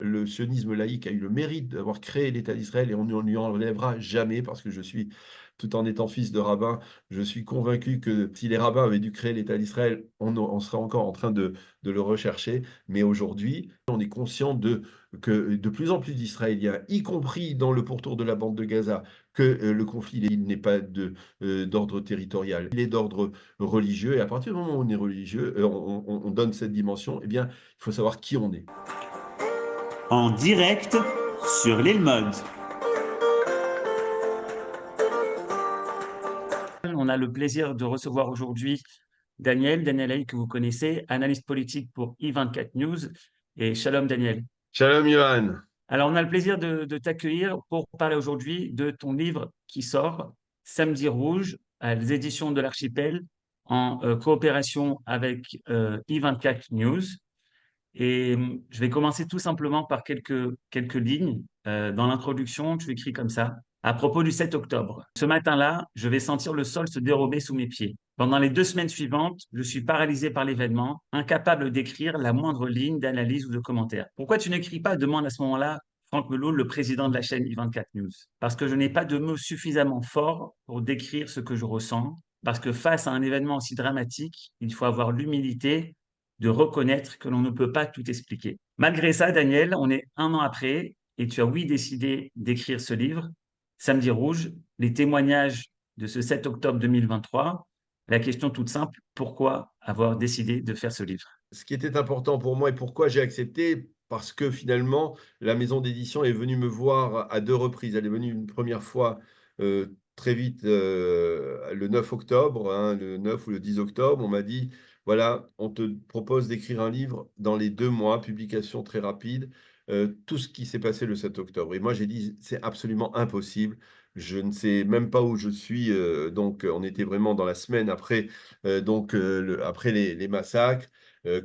Le sionisme laïque a eu le mérite d'avoir créé l'État d'Israël et on ne lui enlèvera jamais parce que je suis, tout en étant fils de rabbin, je suis convaincu que si les rabbins avaient dû créer l'État d'Israël, on serait encore en train de le rechercher. Mais aujourd'hui, on est conscient que de plus en plus d'Israéliens, y compris dans le pourtour de la bande de Gaza, que le conflit il n'est pas d'ordre territorial, il est d'ordre religieux. Et à partir du moment où on est religieux, on donne cette dimension, eh bien, il faut savoir qui on est. En direct sur l'île Mode. On a le plaisir de recevoir aujourd'hui Daniel Hay, que vous connaissez, analyste politique pour I24 News. Et shalom Daniel. Shalom Yohan. Alors, on a le plaisir de t'accueillir pour parler aujourd'hui de ton livre qui sort, Samedi Rouge, à les éditions de l'Archipel, en coopération avec I24 News. Et je vais commencer tout simplement par quelques lignes. Dans l'introduction, tu écris comme ça. À propos du 7 octobre, ce matin-là, je vais sentir le sol se dérober sous mes pieds. Pendant les 2 semaines suivantes, je suis paralysé par l'événement, incapable d'écrire la moindre ligne d'analyse ou de commentaire. Pourquoi tu n'écris pas, demande à ce moment-là Franck Meloul, le président de la chaîne I24 News. Parce que je n'ai pas de mots suffisamment forts pour décrire ce que je ressens. Parce que face à un événement aussi dramatique, il faut avoir l'humilité de reconnaître que l'on ne peut pas tout expliquer. Malgré ça, Daniel, on est 1 an après et tu as, oui, décidé d'écrire ce livre, Samedi Rouge, les témoignages de ce 7 octobre 2023. La question toute simple, pourquoi avoir décidé de faire ce livre? Ce qui était important pour moi et pourquoi j'ai accepté, parce que finalement, la maison d'édition est venue me voir à 2 reprises. Elle est venue une première fois, très vite, le 9 octobre, hein, le 9 ou le 10 octobre. On m'a dit: «Voilà, on te propose d'écrire un livre dans les 2 mois, publication très rapide, tout ce qui s'est passé le 7 octobre». Et moi, j'ai dit: «C'est absolument impossible. Je ne sais même pas où je suis», donc on était vraiment dans la semaine après, après les massacres.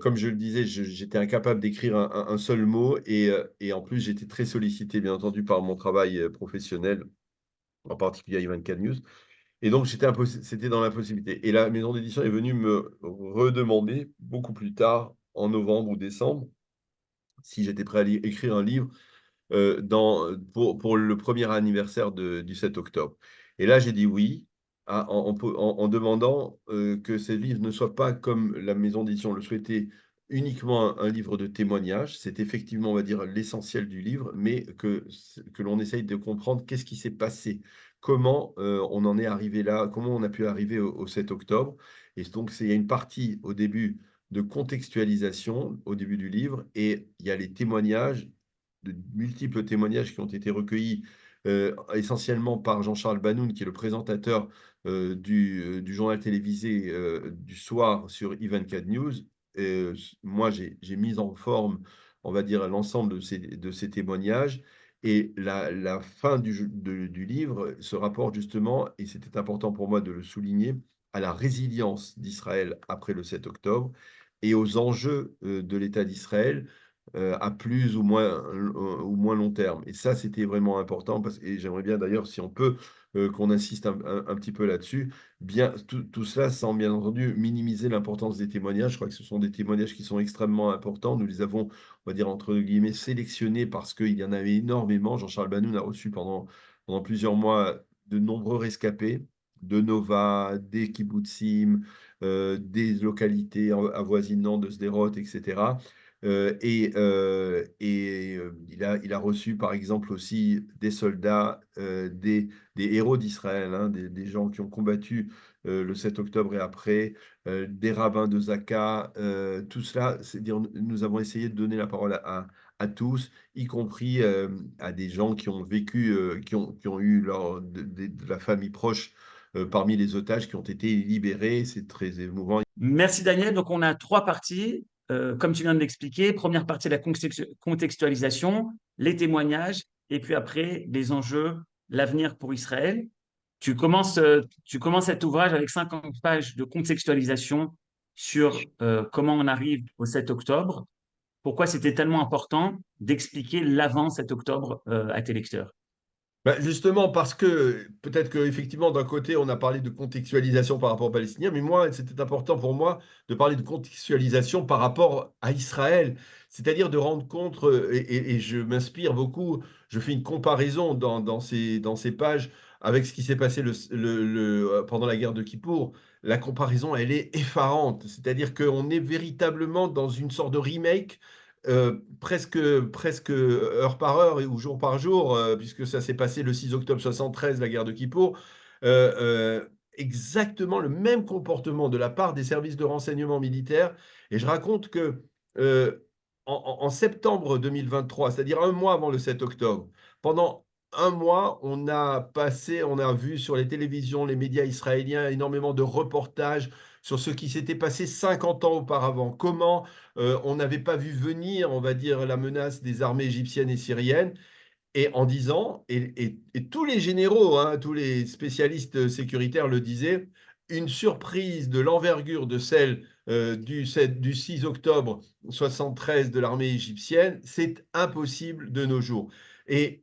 Comme je le disais, j'étais incapable d'écrire un seul mot et en plus, j'étais très sollicité, bien entendu, par mon travail, professionnel, en particulier à i24 News et donc c'était dans l'impossibilité et la maison d'édition est venue me redemander beaucoup plus tard, en novembre ou décembre, si j'étais prêt à écrire un livre pour le premier anniversaire du 7 octobre. Et là, j'ai dit oui, en demandant que ces livres ne soient pas, comme la maison d'édition le souhaitait, uniquement un livre de témoignages. C'est effectivement, on va dire, l'essentiel du livre, mais que l'on essaye de comprendre qu'est-ce qui s'est passé, comment on en est arrivé là, comment on a pu arriver au 7 octobre. Et donc, il y a une partie au début de contextualisation, au début du livre, et il y a les témoignages de multiples témoignages qui ont été recueillis, essentiellement par Jean-Charles Banoun, qui est le présentateur, du journal télévisé, du soir sur i24 News. Moi, j'ai mis en forme, on va dire, l'ensemble de ces témoignages et la fin du livre se rapporte justement, et c'était important pour moi de le souligner, à la résilience d'Israël après le 7 octobre et aux enjeux, de l'État d'Israël, à plus ou moins long terme. Et ça, c'était vraiment important et j'aimerais bien d'ailleurs, si on peut, qu'on insiste un petit peu là-dessus. Bien, tout cela sans bien entendu minimiser l'importance des témoignages. Je crois que ce sont des témoignages qui sont extrêmement importants. Nous les avons, on va dire, entre guillemets, «sélectionnés» parce qu'il y en avait énormément. Jean-Charles Banoun a reçu pendant plusieurs mois de nombreux rescapés de Nova, des kibbutzim, des localités avoisinantes de Sderot, etc. Il a reçu, par exemple, aussi des soldats, des héros d'Israël, hein, des gens qui ont combattu, le 7 octobre et après, des rabbins de Zaka, tout cela, c'est dire nous avons essayé de donner la parole à tous, y compris, à des gens qui ont vécu, qui ont eu de la famille proche, parmi les otages qui ont été libérés. C'est très émouvant. Merci Daniel. Donc, on a 3 parties. Comme tu viens de l'expliquer, première partie, la contextualisation, les témoignages, et puis après, les enjeux, l'avenir pour Israël. Tu commences cet ouvrage avec 50 pages de contextualisation sur comment on arrive au 7 octobre. Pourquoi c'était tellement important d'expliquer l'avant 7 octobre à tes lecteurs? Ben, justement, parce que peut-être qu'effectivement, d'un côté, on a parlé de contextualisation par rapport aux Palestiniens, mais moi, c'était important pour moi de parler de contextualisation par rapport à Israël, c'est-à-dire de rendre compte, et je m'inspire beaucoup, je fais une comparaison dans ces pages avec ce qui s'est passé pendant la guerre de Kippour. La comparaison, elle est effarante, c'est-à-dire qu'on est véritablement dans une sorte de remake presque heure par heure ou jour par jour, puisque ça s'est passé le 6 octobre 73, la guerre de Kippour, exactement le même comportement de la part des services de renseignement militaires. Et je raconte que en septembre 2023, c'est-à-dire un mois avant le 7 octobre, pendant un mois, on a vu sur les télévisions, les médias israéliens, énormément de reportages sur ce qui s'était passé 50 ans auparavant. Comment on n'avait pas vu venir, on va dire, la menace des armées égyptiennes et syriennes, et en disant, et tous les généraux, hein, tous les spécialistes sécuritaires le disaient, une surprise de l'envergure de celle du 6 octobre 73 de l'armée égyptienne, c'est impossible de nos jours. Et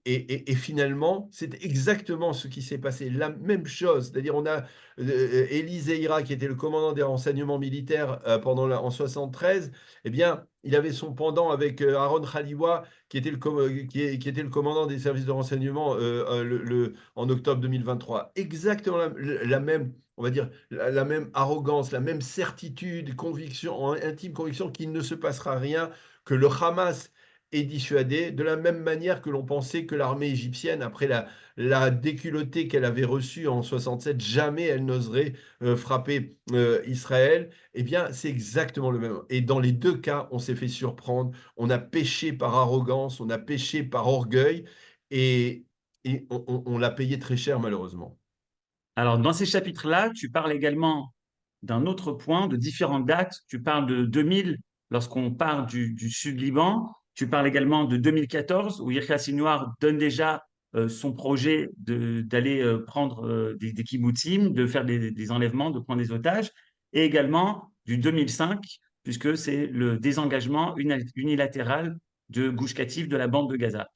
finalement, c'est exactement ce qui s'est passé, la même chose. C'est-à-dire, on a Élie Zeira, qui était le commandant des renseignements militaires en 73, eh bien, il avait son pendant avec Aaron Khaliwa, qui était le commandant des services de renseignement en octobre 2023. Exactement la même, on va dire, la même arrogance, la même certitude, conviction, intime conviction qu'il ne se passera rien, que le Hamas est dissuadé, de la même manière que l'on pensait que l'armée égyptienne, après la déculottée qu'elle avait reçue en 67, jamais elle n'oserait frapper Israël. Eh bien, c'est exactement le même. Et dans les deux cas, on s'est fait surprendre, on a péché par arrogance, on a péché par orgueil, et, on l'a payé très cher malheureusement. Alors, dans ces chapitres-là, tu parles également d'un autre point, de différentes dates. Tu parles de 2000, lorsqu'on parle du Sud-Liban. Tu parles également de 2014, où Yahya Sinwar donne déjà son projet d'aller prendre des kibbutzim, de faire des enlèvements, de prendre des otages. Et également du 2005, puisque c'est le désengagement unilatéral de Gush Katif de la bande de Gaza.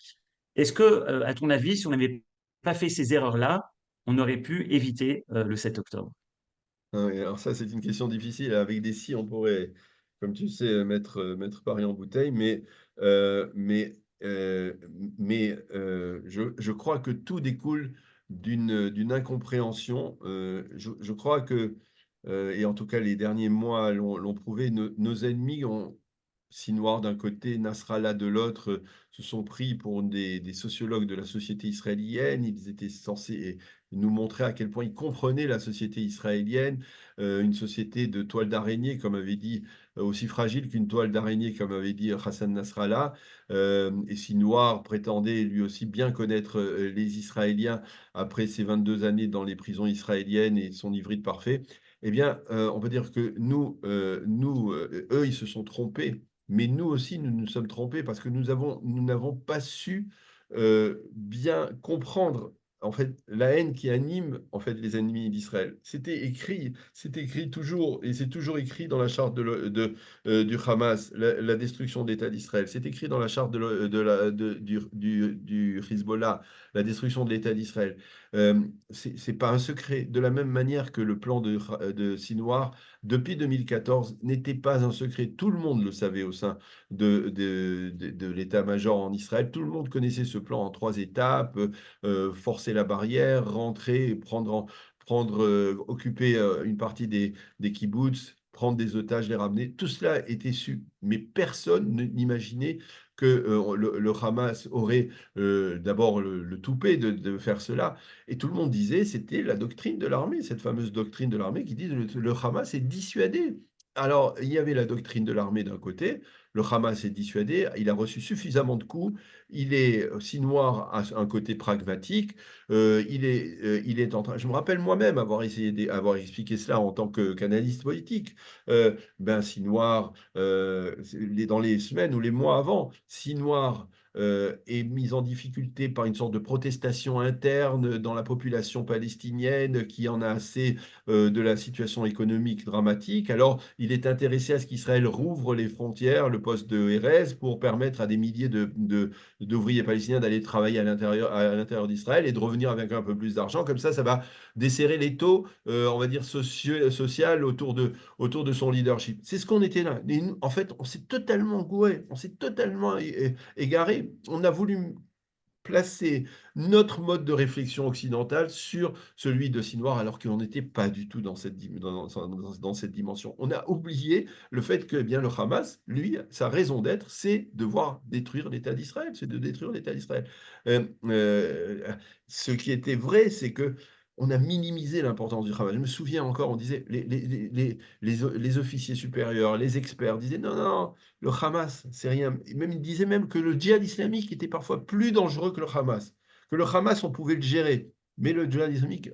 Est-ce que, à ton avis, si on n'avait pas fait ces erreurs-là, on aurait pu éviter le 7 octobre? Ah oui, alors ça, c'est une question difficile. Avec des si, on pourrait, comme tu sais, mettre Paris en bouteille, euh, mais, euh, je crois que tout découle d'une incompréhension. Je crois que, et en tout cas les derniers mois l'ont prouvé, nos ennemis ont, Sinwar d'un côté, Nasrallah de l'autre, se sont pris pour des sociologues de la société israélienne. Ils étaient censés nous montrer à quel point ils comprenaient la société israélienne, une société de toile d'araignée, comme avait dit, aussi fragile qu'une toile d'araignée, comme avait dit Hassan Nasrallah. Et Sinwar prétendait lui aussi bien connaître les Israéliens après ses 22 années dans les prisons israéliennes et son hybride parfait. Eh bien, on peut dire que eux, ils se sont trompés, mais nous aussi, nous nous sommes trompés parce que nous n'avons pas su bien comprendre en fait la haine qui anime en fait les ennemis d'Israël. C'est écrit toujours, et c'est toujours écrit dans la charte du Hamas, la destruction de l'État d'Israël. C'est écrit dans la charte du Hezbollah, la destruction de l'État d'Israël. C'est pas un secret. De la même manière que le plan de Sinwar depuis 2014 n'était pas un secret. Tout le monde le savait au sein de l'état-major en Israël. Tout le monde connaissait ce plan en trois étapes, forcer la barrière, rentrer, occuper une partie des kibbutz, prendre des otages, les ramener. Tout cela était su, mais personne n'imaginait que le Hamas aurait d'abord le toupet de faire cela. Et tout le monde disait, c'était la doctrine de l'armée, cette fameuse doctrine de l'armée qui dit le Hamas est dissuadé. Alors, il y avait la doctrine de l'armée d'un côté, le Hamas est dissuadé, il a reçu suffisamment de coups, il est si noir à un côté pragmatique, il est en train. Je me rappelle moi-même avoir expliqué cela en tant qu'analyste politique. Ben, si noir, dans les semaines ou les mois avant, si noir est mise en difficulté par une sorte de protestation interne dans la population palestinienne qui en a assez de la situation économique dramatique. Alors, il est intéressé à ce qu'Israël rouvre les frontières, le poste de Erez, pour permettre à des milliers d'ouvriers palestiniens d'aller travailler à l'intérieur d'Israël et de revenir avec un peu plus d'argent. Comme ça va desserrer les taux, on va dire, social autour de son leadership. C'est ce qu'on était là. Et nous, en fait, on s'est totalement gouré, on s'est totalement égaré. On a voulu placer notre mode de réflexion occidentale sur celui de Sinoir, alors qu'on n'était pas du tout dans dans cette dimension. On a oublié le fait que eh bien, le Hamas, lui, sa raison d'être, c'est de voir détruire l'État d'Israël, c'est de détruire l'État d'Israël. Euh, euh, Ce qui était vrai, c'est que on a minimisé l'importance du Hamas. Je me souviens encore, on disait, les officiers supérieurs, les experts disaient, non, non, le Hamas, c'est rien. Même, il disait même que le djihad islamique était parfois plus dangereux que le Hamas. Que le Hamas, on pouvait le gérer. Mais le djihad islamique,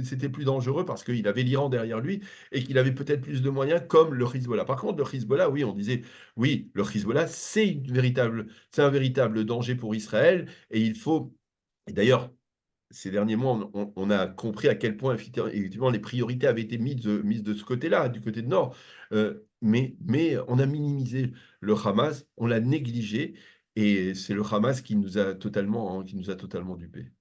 c'était plus dangereux parce qu'il avait l'Iran derrière lui et qu'il avait peut-être plus de moyens comme le Hezbollah. Par contre, le Hezbollah, oui, on disait, oui, le Hezbollah, c'est un véritable danger pour Israël et il faut. Et d'ailleurs, ces derniers mois, on a compris à quel point effectivement les priorités avaient été mises de ce côté-là, du côté de Nord. Mais on a minimisé le Hamas, on l'a négligé, et c'est le Hamas qui nous a totalement dupés.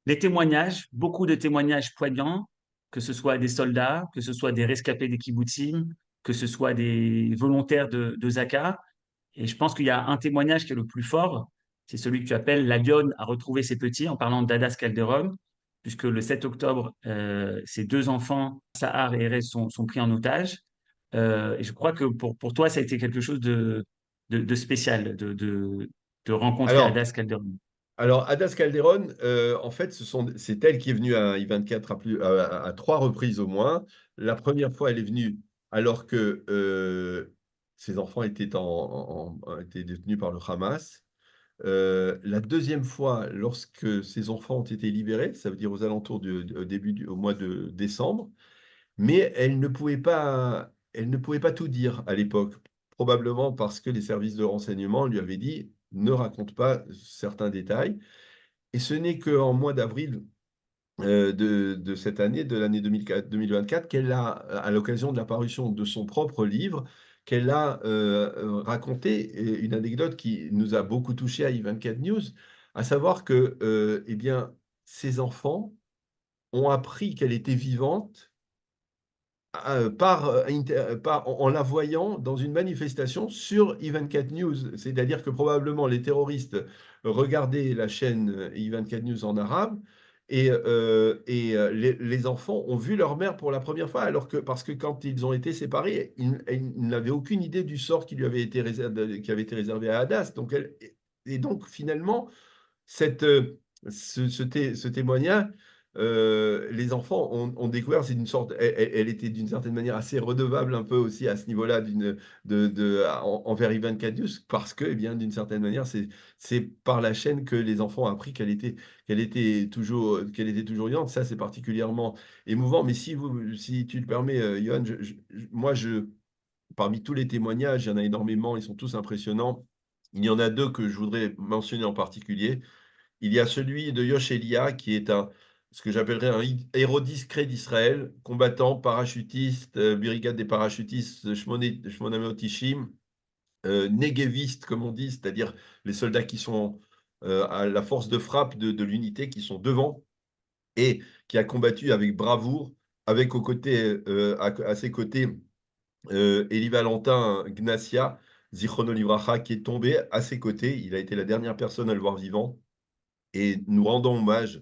Les témoignages, beaucoup de témoignages poignants, que ce soit des soldats, que ce soit des rescapés des kibbutzim, que ce soit des volontaires de Zaka. Et je pense qu'il y a un témoignage qui est le plus fort, c'est celui que tu appelles La Lionne a retrouvé ses petits, en parlant d'Adas Calderon, puisque le 7 octobre, ses deux enfants, Sahar et Erez, sont pris en otage. Et je crois que pour toi, ça a été quelque chose de spécial, de rencontrer Alors, Adas Calderon. Adas Calderon, en fait, c'est elle qui est venue à I-24 à trois reprises au moins. La première fois, elle est venue alors que ses enfants étaient détenus par le Hamas. La deuxième fois, lorsque ces enfants ont été libérés, ça veut dire aux alentours au mois de décembre, mais elle ne pouvait pas tout dire à l'époque, probablement parce que les services de renseignement lui avaient dit ne raconte pas certains détails. Et ce n'est qu'en mois d'avril de cette année, de l'année 2024, qu'elle a, à l'occasion de la parution de son propre livre, qu'elle a raconté une anecdote qui nous a beaucoup touché à I24 News, à savoir que eh bien, ses enfants ont appris qu'elle était vivante en la voyant dans une manifestation sur I24 News. C'est-à-dire que probablement les terroristes regardaient la chaîne I24 News en arabe les enfants ont vu leur mère pour la première fois, parce que quand ils ont été séparés, ils n'avaient aucune idée du sort qui avait été réservé à Hadas. Et donc finalement, cette, ce témoignage, les enfants ont découvert, c'est une sorte, elle était d'une certaine manière assez redevable un peu aussi à ce niveau-là envers Ivan Cadius, parce que, eh bien, d'une certaine manière, c'est par la chaîne que les enfants ont appris qu'elle était toujours vivante. Ça, c'est particulièrement émouvant. Mais si tu le permets, Johan, parmi tous les témoignages, il y en a énormément, ils sont tous impressionnants. Il y en a deux que je voudrais mentionner en particulier. Il y a celui de Yosh Elia, qui est ce que j'appellerais un héros discret d'Israël, combattant, parachutiste, brigade des parachutistes, Shmonamot Ishim, négéviste, comme on dit, c'est-à-dire les soldats qui sont à la force de frappe de l'unité, qui sont devant, et qui a combattu avec bravoure, avec à ses côtés Eli Valentin Gnacia, Zichrono Livracha, qui est tombé à ses côtés. Il a été la dernière personne à le voir vivant. Et nous rendons hommage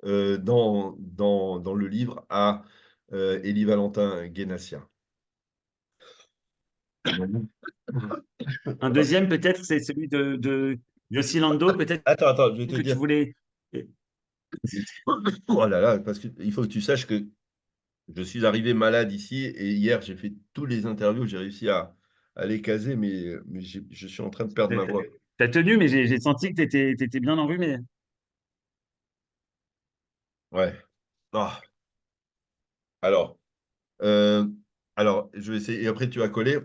dans le livre à Élie Valentin Guénassia. Un deuxième, peut-être, c'est celui de Yossi Lando, peut-être Attends, je vais te que tu dire. voulais. Oh là là, parce qu'il faut que tu saches que je suis arrivé malade ici et hier, j'ai fait tous les interviews, j'ai réussi à les caser, mais je suis en train de perdre ma voix. T'as tenu, mais j'ai senti que t'étais bien enrhumé. Ouais. Ah, alors, euh, je vais essayer. Et après, tu vas coller.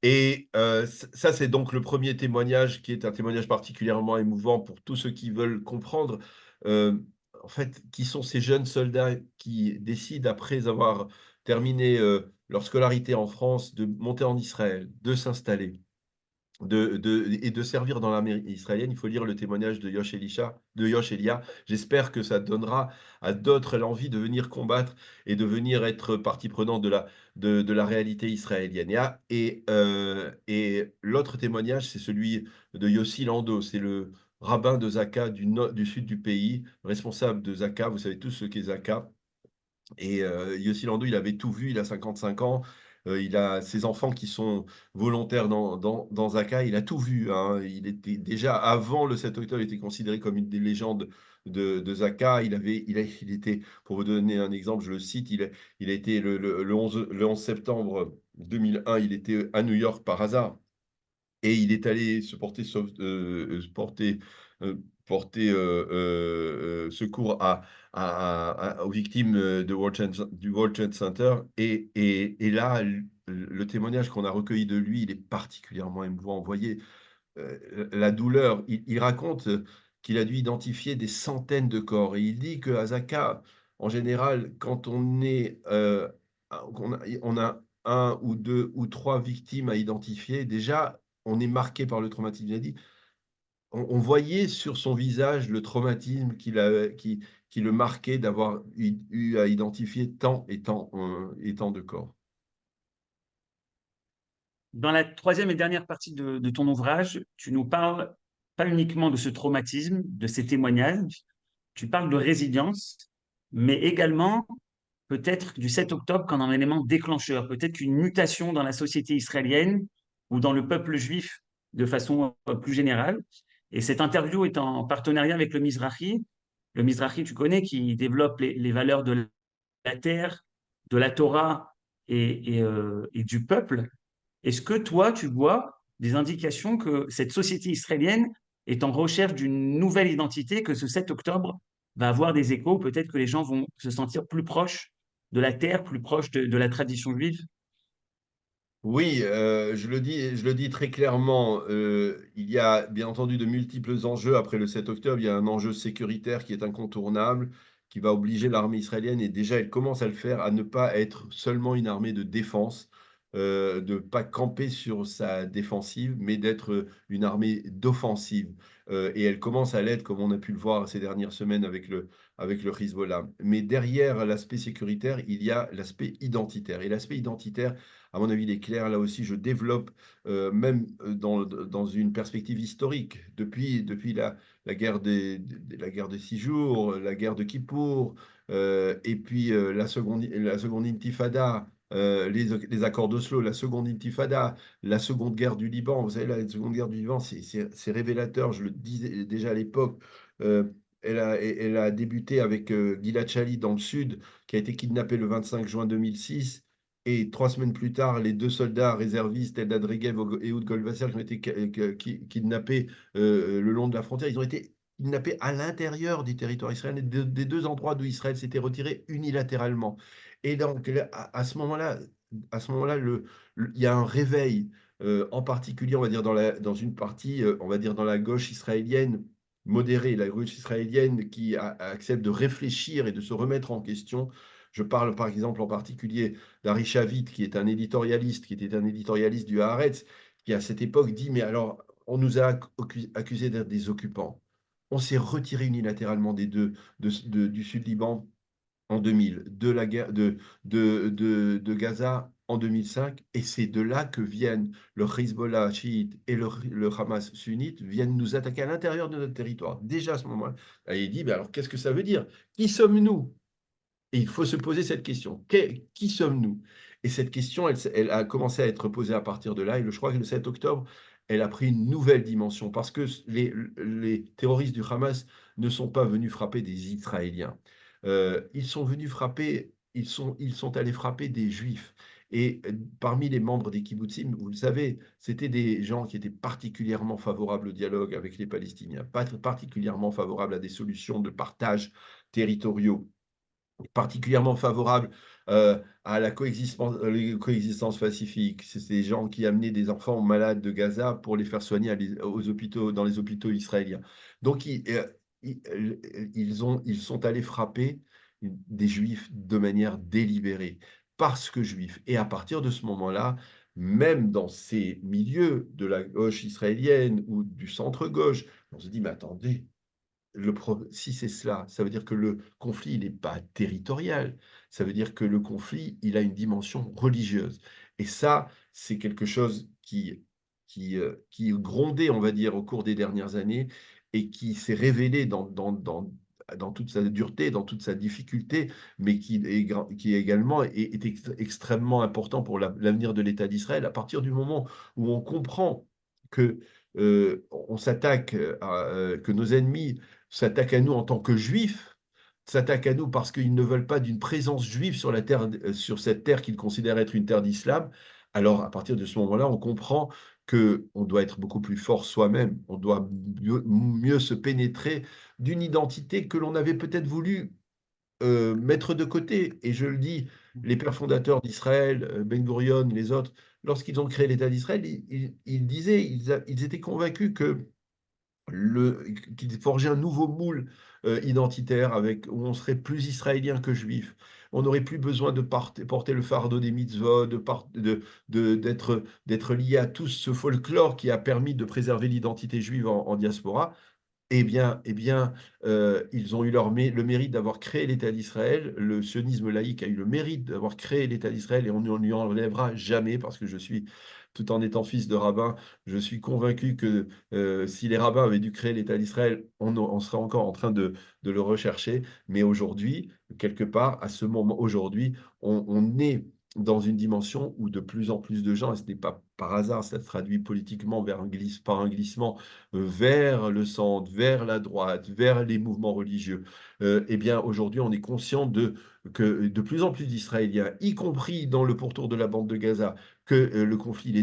Et ça, c'est donc le premier témoignage qui est un témoignage particulièrement émouvant pour tous ceux qui veulent comprendre, en fait, qui sont ces jeunes soldats qui décident, après avoir terminé, leur scolarité en France, de monter en Israël, de s'installer. Et de servir dans l'armée israélienne. Il faut lire le témoignage de Yosh Elia. J'espère que ça donnera à d'autres l'envie de venir combattre et de venir être partie prenante de la réalité israélienne. Et l'autre témoignage, c'est celui de Yossi Lando. C'est le rabbin de Zaka du sud du pays, responsable de Zaka. Vous savez tous ce qu'est Zaka. Et Yossi Lando, il avait tout vu, il a 55 ans, il a ses enfants qui sont volontaires dans Zaka, il a tout vu, hein. Il était déjà avant le 7 octobre, il était considéré comme une des légendes de Zaka. Il était, pour vous donner un exemple, je le cite, il a été le 11 septembre 2001, il était à New York par hasard. Et il est allé se porter, euh, secours aux victimes du World Trade Center. Et là, le témoignage qu'on a recueilli de lui, il est particulièrement émouvant. Vous voyez la douleur. Il raconte qu'il a dû identifier des centaines de corps. Et il dit que Azaka, en général, quand on a un ou deux ou trois victimes à identifier, déjà, on est marqué par le traumatisme. Il a dit, on voyait sur son visage le traumatisme qui le marquait d'avoir eu à identifier tant et tant de corps. Dans la troisième et dernière partie de ton ouvrage, tu nous parles pas uniquement de ce traumatisme, de ces témoignages, tu parles de résilience, mais également peut-être du 7 octobre comme un élément déclencheur, peut-être une mutation dans la société israélienne ou dans le peuple juif de façon plus générale. Et cette interview est en partenariat avec le Mizrahi. Le Mizrahi, tu connais, qui développe les valeurs de la terre, de la Torah et du peuple. Est-ce que toi, tu vois des indications que cette société israélienne est en recherche d'une nouvelle identité, que ce 7 octobre va avoir des échos, peut-être que les gens vont se sentir plus proches de la terre, plus proches de la tradition juive? Oui, je le dis très clairement, il y a bien entendu de multiples enjeux après le 7 octobre. Il y a un enjeu sécuritaire qui est incontournable, qui va obliger l'armée israélienne, et déjà elle commence à le faire, à ne pas être seulement une armée de défense, de ne pas camper sur sa défensive, mais d'être une armée d'offensive. Et elle commence à l'être, comme on a pu le voir ces dernières semaines avec le Hezbollah. Mais derrière l'aspect sécuritaire, il y a l'aspect identitaire. Et l'aspect identitaire, à mon avis, il est clair. Là aussi, je développe, même dans une perspective historique, depuis la la guerre des 6 jours, la guerre de Kippour, et puis la seconde intifada, les accords d'Oslo, la seconde intifada, la seconde guerre du Liban. Vous savez, la seconde guerre du Liban, c'est révélateur. Je le disais déjà à l'époque. euh, elle a débuté avec Gilad Shalit dans le sud, qui a été kidnappé le 25 juin 2006. Et 3 semaines plus tard, les deux soldats réservistes, Eldad Regev et Ehud Golbasser, qui ont été kidnappés le long de la frontière, ils ont été kidnappés à l'intérieur du territoire israélien, des deux endroits d'où Israël s'était retiré unilatéralement. Et donc, là, à ce moment-là, il y a un réveil, en particulier, on va dire, dans une partie, on va dire, dans la gauche israélienne modérée, la gauche israélienne qui accepte de réfléchir et de se remettre en question. Je parle par exemple en particulier d'Ari Shavit, qui était un éditorialiste, du Haaretz, qui à cette époque dit, mais alors, on nous a accusés d'être des occupants. On s'est retiré unilatéralement du Sud-Liban en 2000, de la guerre de Gaza en 2005, et c'est de là que viennent le Hezbollah chiite et le Hamas sunnite, viennent nous attaquer à l'intérieur de notre territoire. Déjà à ce moment-là, et il dit, mais alors qu'est-ce que ça veut dire? Qui sommes-nous? Et il faut se poser cette question. Qui sommes-nous? Et cette question, elle a commencé à être posée à partir de là. Et je crois que le 7 octobre, elle a pris une nouvelle dimension parce que les terroristes du Hamas ne sont pas venus frapper des Israéliens. Ils sont venus frapper, ils sont allés frapper des Juifs. Et parmi les membres des kibbutzim, vous le savez, c'était des gens qui étaient particulièrement favorables au dialogue avec les Palestiniens, particulièrement favorables à des solutions de partage territoriaux, particulièrement favorable à la coexistence pacifique. C'est des gens qui amenaient des enfants malades de Gaza pour les faire soigner aux hôpitaux, dans les hôpitaux israéliens. Donc, ils sont allés frapper des Juifs de manière délibérée, parce que Juifs. Et à partir de ce moment-là, même dans ces milieux de la gauche israélienne ou du centre-gauche, on se dit, mais attendez, si c'est cela, ça veut dire que le conflit, il n'est pas territorial. Ça veut dire que le conflit, il a une dimension religieuse. Et ça, c'est quelque chose qui grondait, on va dire, au cours des dernières années et qui s'est révélé dans toute sa dureté, dans toute sa difficulté, mais qui également extrêmement important pour l'avenir de l'État d'Israël. À partir du moment où on comprend que on s'attaque que nos ennemis s'attaquent à nous en tant que juifs, s'attaquent à nous parce qu'ils ne veulent pas d'une présence juive sur sur cette terre qu'ils considèrent être une terre d'islam. Alors, à partir de ce moment-là, on comprend qu'on doit être beaucoup plus fort soi-même, on doit mieux se pénétrer d'une identité que l'on avait peut-être voulu mettre de côté. Et je le dis, les pères fondateurs d'Israël, Ben Gurion, les autres, lorsqu'ils ont créé l'État d'Israël, ils disaient, ils étaient convaincus qu'il forgeait un nouveau moule identitaire où on serait plus israélien que juif. On n'aurait plus besoin de porter le fardeau des mitzvot, d'être lié à tout ce folklore qui a permis de préserver l'identité juive en diaspora. Ils ont eu le mérite d'avoir créé l'État d'Israël. Le sionisme laïque a eu le mérite d'avoir créé l'État d'Israël et on ne lui enlèvera jamais parce que tout en étant fils de rabbin, je suis convaincu que si les rabbins avaient dû créer l'État d'Israël, on serait encore en train de le rechercher. Mais aujourd'hui, quelque part, à ce moment, aujourd'hui, on est dans une dimension où de plus en plus de gens, et ce n'est pas par hasard, ça se traduit politiquement par un glissement vers le centre, vers la droite, vers les mouvements religieux. Eh bien, aujourd'hui, on est conscient que de plus en plus d'Israéliens, y compris dans le pourtour de la bande de Gaza, que le conflit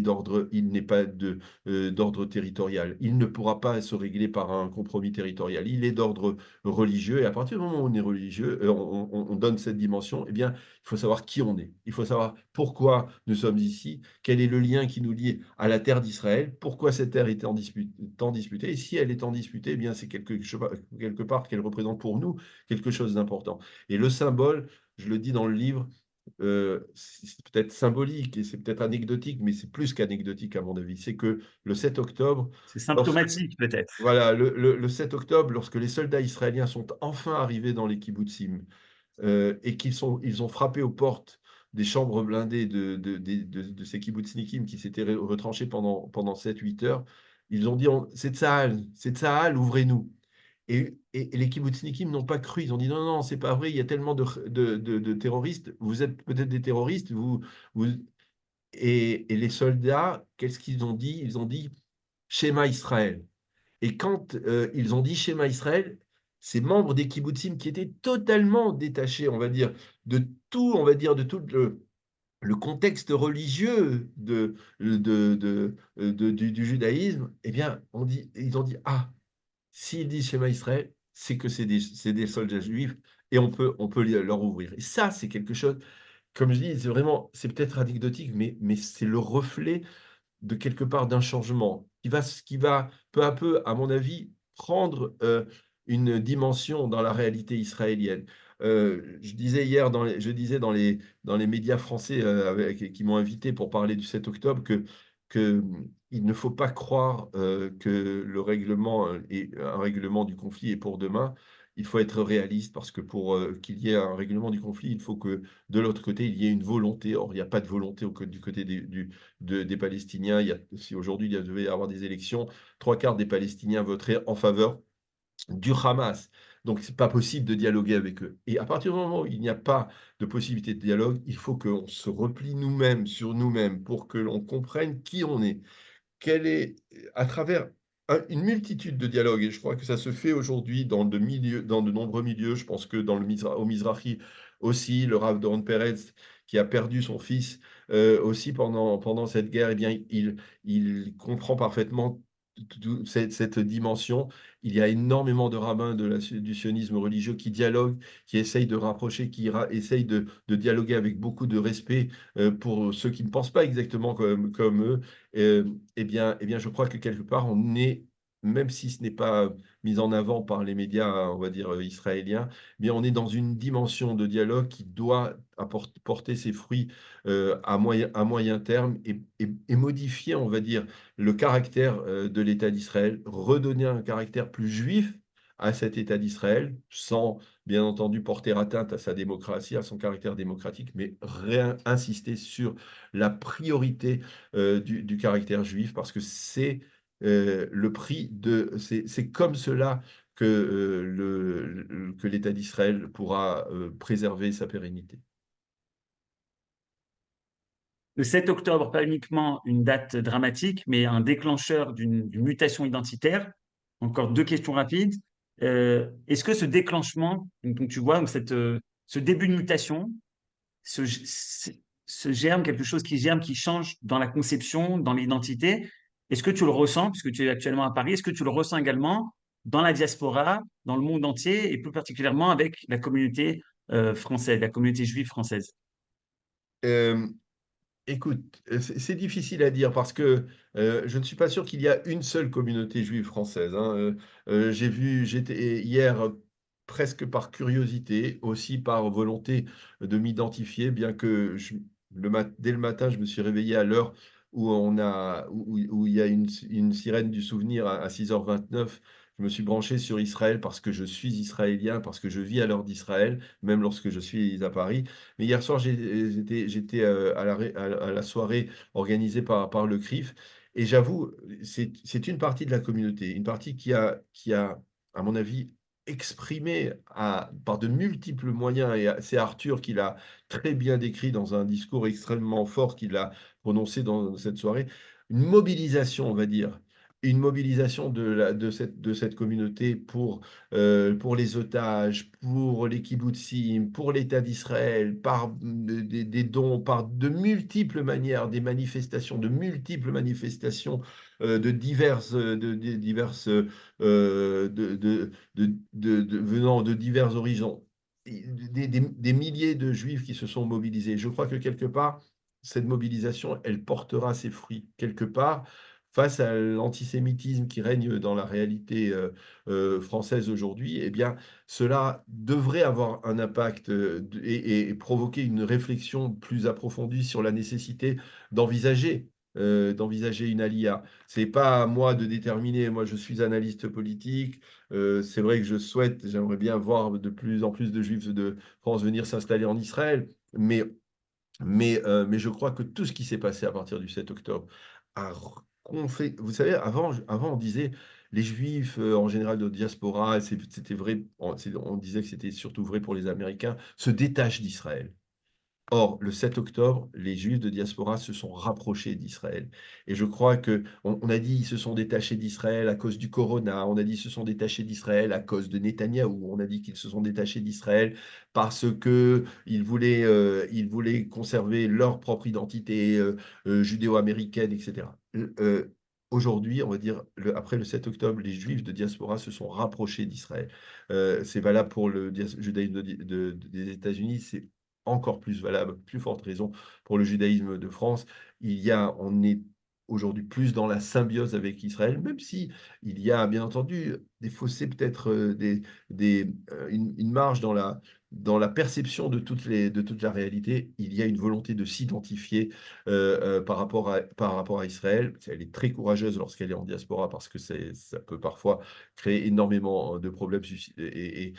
il n'est pas d'ordre territorial. Il ne pourra pas se régler par un compromis territorial. Il est d'ordre religieux. Et à partir du moment où on est religieux, on donne cette dimension, eh bien, il faut savoir qui on est. Il faut savoir pourquoi nous sommes ici, quel est le lien qui nous lie à la terre d'Israël, pourquoi cette terre est tant disputée, et si elle est en disputée, eh bien c'est quelque part qu'elle représente pour nous quelque chose d'important. Et le symbole, je le dis dans le livre, c'est peut-être symbolique et c'est peut-être anecdotique, mais c'est plus qu'anecdotique à mon avis. C'est que le 7 octobre, C'est lorsque, symptomatique peut-être. voilà, le 7 octobre, lorsque les soldats israéliens sont enfin arrivés dans les kibbutzim, et ils ont frappé aux portes des chambres blindées de ces kibbutznikim qui s'étaient retranchés pendant 7-8 heures. Ils ont dit, c'est Tsahal, ouvrez-nous. Et les kibbutznikim n'ont pas cru. Ils ont dit, non, non, c'est pas vrai, il y a tellement de terroristes. Vous êtes peut-être des terroristes. Vous... Et les soldats, qu'est-ce qu'ils ont dit? Ils ont dit, Shema Israël. Et quand ils ont dit Shema Israël, ces membres des kibbutzim qui étaient totalement détachés, on va dire, de tout, on va dire, de tout le contexte religieux du judaïsme, eh bien, ils ont dit, ah, s'ils disent Shema Israël, c'est que c'est des soldats juifs et on peut leur ouvrir. Et ça, c'est quelque chose, comme je dis, c'est peut-être anecdotique, mais c'est le reflet de quelque part d'un changement qui va peu à peu, à mon avis, prendre une dimension dans la réalité israélienne. Je disais dans les médias français qui m'ont invité pour parler du 7 octobre il ne faut pas croire que le règlement est un règlement du conflit est pour demain. Il faut être réaliste parce que pour qu'il y ait un règlement du conflit, il faut que de l'autre côté, il y ait une volonté. Or, il n'y a pas de volonté du côté des Palestiniens. Si aujourd'hui il devait y avoir des élections, 3/4 des Palestiniens voteraient en faveur du Hamas. Donc, c'est pas possible de dialoguer avec eux. Et à partir du moment où il n'y a pas de possibilité de dialogue, il faut qu'on se replie nous-mêmes sur nous-mêmes pour que l'on comprenne qui on est, à travers une multitude de dialogues, et je crois que ça se fait aujourd'hui dans de nombreux milieux. Je pense que au Mizrahi aussi, le Rav Doron Peretz, qui a perdu son fils aussi pendant cette guerre, eh bien, il comprend parfaitement cette dimension. Il y a énormément de rabbins du sionisme religieux qui dialoguent, qui essayent de rapprocher, essayent de dialoguer avec beaucoup de respect pour ceux qui ne pensent pas exactement comme eux. Eh bien, je crois que quelque part, on est, même si ce n'est pas mis en avant par les médias, on va dire, israéliens, mais on est dans une dimension de dialogue qui doit porter ses fruits à moyen terme et modifier, on va dire, le caractère de l'État d'Israël, redonner un caractère plus juif à cet État d'Israël, sans bien entendu porter atteinte à sa démocratie, à son caractère démocratique, mais insister sur la priorité du caractère juif, parce que c'est le prix de... C'est comme cela que l'État d'Israël pourra préserver sa pérennité. Le 7 octobre, pas uniquement une date dramatique, mais un déclencheur d'une mutation identitaire. Encore deux questions rapides. Est-ce que ce déclenchement, donc tu vois, donc ce début de mutation, ce, ce germe, quelque chose qui germe, qui change dans la conception, dans l'identité, est-ce que tu le ressens, puisque tu es actuellement à Paris, est-ce que tu le ressens également dans la diaspora, dans le monde entier, et plus particulièrement avec la communauté française, la communauté juive française? Euh, Écoute, c'est difficile à dire parce que je ne suis pas sûr qu'il y a une seule communauté juive française, hein. J'étais hier presque par curiosité, aussi par volonté de m'identifier, bien que dès le matin, je me suis réveillé à l'heure où il y a une sirène du souvenir à 6h29. Je me suis branché sur Israël parce que je suis israélien, parce que je vis à l'heure d'Israël, même lorsque je suis à Paris. Mais hier soir, j'étais à la soirée organisée par le CRIF. Et j'avoue, c'est une partie de la communauté, une partie qui a, à mon avis, exprimé par de multiples moyens, et c'est Arthur qui l'a très bien décrit dans un discours extrêmement fort qu'il a prononcé dans cette soirée, une mobilisation, on va dire, une mobilisation de cette communauté pour les otages, pour les kibbutzim, pour l'État d'Israël, par des dons, par de multiples manières, de multiples manifestations venant de divers horizons. Des milliers de juifs qui se sont mobilisés. Je crois que quelque part, cette mobilisation, elle portera ses fruits. Quelque part, face à l'antisémitisme qui règne dans la réalité française aujourd'hui, eh bien, cela devrait avoir un impact et provoquer une réflexion plus approfondie sur la nécessité d'envisager d'envisager une alia. C'est pas à moi de déterminer. Moi, je suis analyste politique. C'est vrai que j'aimerais bien voir de plus en plus de Juifs de France venir s'installer en Israël, mais je crois que tout ce qui s'est passé à partir du 7 octobre Vous savez, avant on disait les Juifs en général de diaspora, c'était vrai, on disait que c'était surtout vrai pour les Américains, se détachent d'Israël. Or, le 7 octobre, les Juifs de diaspora se sont rapprochés d'Israël. Et je crois on a dit ils se sont détachés d'Israël à cause du corona, on a dit ils se sont détachés d'Israël à cause de Netanyahou, on a dit qu'ils se sont détachés d'Israël parce que ils voulaient conserver leur propre identité judéo-américaine, etc. Aujourd'hui, on va dire, après le 7 octobre, les Juifs de diaspora se sont rapprochés d'Israël. C'est valable pour le judaïsme des États-Unis, c'est encore plus valable, plus forte raison pour le judaïsme de France. On est aujourd'hui plus dans la symbiose avec Israël, même si il y a bien entendu des fossés, peut-être une marge dans la perception de toute la réalité. Il y a une volonté de s'identifier par rapport à Israël. Elle est très courageuse lorsqu'elle est en diaspora parce que ça peut parfois créer énormément de problèmes et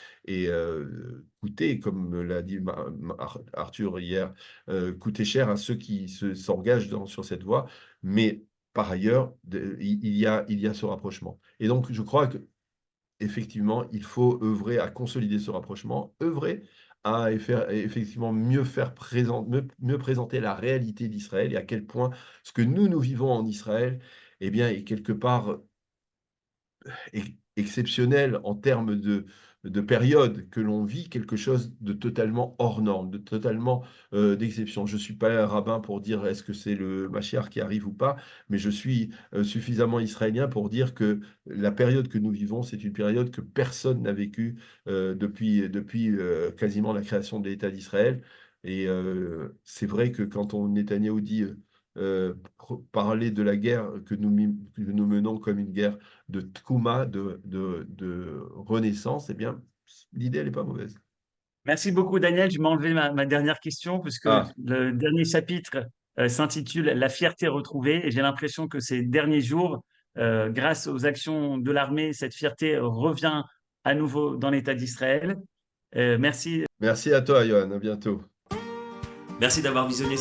coûter, comme l'a dit Arthur hier, coûter cher à ceux qui s'engagent sur cette voie. Mais par ailleurs, il y a ce rapprochement. Et donc, je crois que effectivement, il faut œuvrer à consolider ce rapprochement, œuvrer à effectivement mieux présenter la réalité d'Israël et à quel point ce que nous vivons en Israël, eh bien, est quelque part exceptionnel en termes de période que l'on vit, quelque chose de totalement hors norme, de totalement d'exception. Je ne suis pas un rabbin pour dire est-ce que c'est le Mashiach qui arrive ou pas, mais je suis suffisamment israélien pour dire que la période que nous vivons, c'est une période que personne n'a vécue depuis quasiment la création de l'État d'Israël. Et c'est vrai que quand on Netanyahou dit parler de la guerre que nous menons comme une guerre de Tkouma, de renaissance, eh bien, l'idée, elle n'est pas mauvaise. Merci beaucoup, Daniel. Je vais m'enlever ma dernière question, puisque Ah, le dernier chapitre s'intitule La fierté retrouvée. Et j'ai l'impression que ces derniers jours, grâce aux actions de l'armée, cette fierté revient à nouveau dans l'État d'Israël. Merci. merci à toi, Johan. À bientôt. Merci d'avoir visionné